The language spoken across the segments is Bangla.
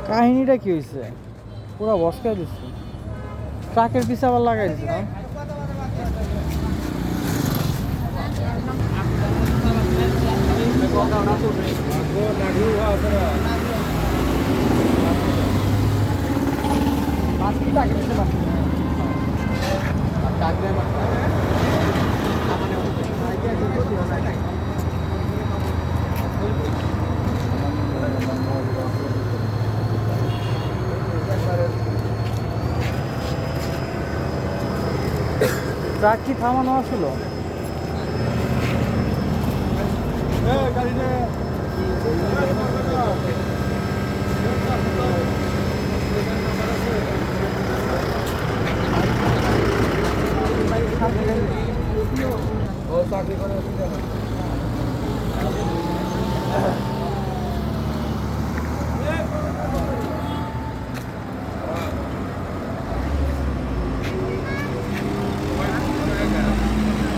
কাহিনীটা কি হয়েছে? পুরো বসকায় দিচ্ছে, ট্রাকের পিছে আবার লাগাই দিচ্ছে না। ট্রাক কি থামানো আসলো?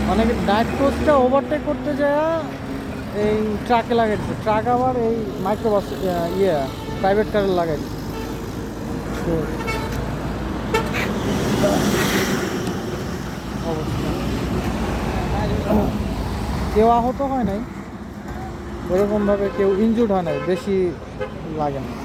মানে নাইট কোচটা ওভারটেক করতে যায় এই ট্রাকে লাগাই দিচ্ছে, ট্রাক আবার এই মাইক্রোবাস প্রাইভেট কারে লাগাই দিচ্ছে। কেউ আহত হয় নাই, ওরকমভাবে কেউ ইনজুর্ড হয় নাই, বেশি লাগে না।